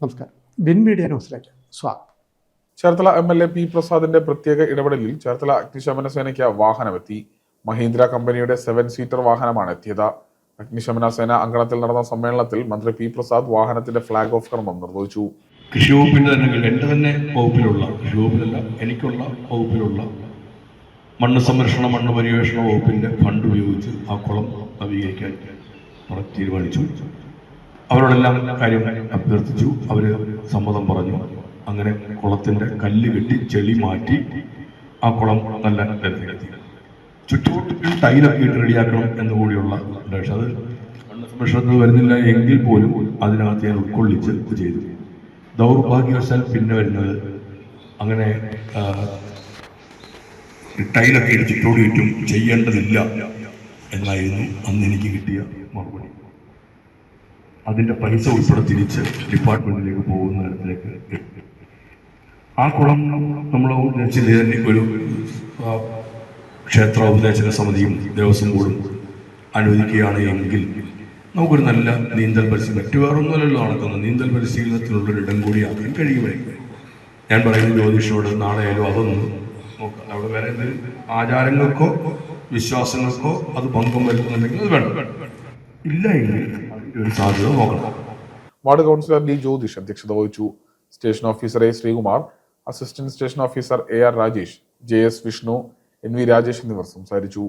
നമസ്കാരം. Win media ന്യൂസിലേക്ക് സ്വാഗതം. ചേർത്തല MLA പി പ്രസാദിന്റെ പ്രത്യേക ഇടപെടലിൽ ചേർത്തല അഗ്നിശമന സേനയ്ക്ക് വാഹനമെത്തി. മഹീന്ദ്ര കമ്പനിയുടെ 7-സീറ്റർ വാഹനമാണ് എത്തിയത്. അഗ്നിശമന സേന അങ്കണത്തിൽ നടന്ന സമ്മേളനത്തിൽ മന്ത്രി പി പ്രസാദ് വാഹനത്തിന്റെ ഫ്ളാഗ് ഓഫ് കർമ്മം നിർവഹിച്ചു. കൃഷി വകുപ്പിന്റെ തന്നെ എൻ്റെ തന്നെ വകുപ്പിലുള്ള കൃഷി വകുപ്പിലല്ല എനിക്കുള്ള വകുപ്പിലുള്ള മണ്ണ് സംരക്ഷണ മണ്ണ് പര്യവേഷണ വകുപ്പിന്റെ ഫണ്ട് ഉപയോഗിച്ച് ആ കുളം നവീകരിക്കാൻ തീരുമാനിച്ചു. അവരോടെല്ലാം കാര്യം അഭ്യർത്ഥിച്ചു. അവർ സമ്മതം പറഞ്ഞു. അങ്ങനെ കുളത്തിന്റെ കല്ല് കെട്ടി ചെളി മാറ്റി ആ കുളം നല്ല തരത്തിലെത്തി. ചുറ്റുവട്ടത്തിൽ ടൈലൊക്കെ ഇട്ട് റെഡിയാക്കണം എന്നുകൂടിയുള്ള പക്ഷെ അത് മണ്ണ് സംരക്ഷണത്തിൽ വരുന്നില്ല എങ്കിൽ പോലും അതിനകത്ത് ഞാൻ ഉൾക്കൊള്ളിച്ച് ചെയ്തു. ദൗർഭാഗ്യവശാൽ പിന്നെ വരുന്നത് അങ്ങനെ ടൈലൊക്കെ ഇട്ട് ചുറ്റോട് ചുറ്റും ചെയ്യേണ്ടതില്ല എന്നായിരുന്നു അന്ന് എനിക്ക് കിട്ടിയ മറുപടി. അതിൻ്റെ പൈസ ഉൾപ്പെടെ തിരിച്ച് ഡിപ്പാർട്ട്മെന്റിലേക്ക് പോകുന്ന തരത്തിലേക്ക് ആ കുളം നമ്മൾ ഉദ്ദേശിച്ചത് ഒരു ക്ഷേത്ര ഉപദേശക സമിതിയും ദേവസ്വം ബോർഡും അനുവദിക്കുകയാണ് എങ്കിൽ നമുക്കൊരു നല്ല നീന്തൽ പരിശീലനം മറ്റു വേറൊന്നുമല്ലല്ലോ നടക്കുന്നത്. നീന്തൽ പരിശീലനത്തിനുള്ളൊരിടം കൂടിയാക്കാൻ കഴിയുമായിരിക്കും. ഞാൻ പറയുന്ന ജ്യോതിഷോട് നാളെ ആയാലും അതൊന്നും നോക്കാം. അവിടെ വേറെ എന്തെങ്കിലും ആചാരങ്ങൾക്കോ വിശ്വാസങ്ങൾക്കോ അത് ഭംഗം വരുത്തുന്നുണ്ടെങ്കിൽ അത് വേണം. ഇല്ല എങ്കിൽ ഒരു സാധ്യത നോക്കണം. വാർഡ് കൗൺസിലർ ഡി ജ്യോതിഷ് അധ്യക്ഷത വഹിച്ചു. Station officer A Sreekumar, assistant station officer AR Rajesh, JS Vishnu, NV Rajesh എന്നിവർ സംസാരിച്ചു.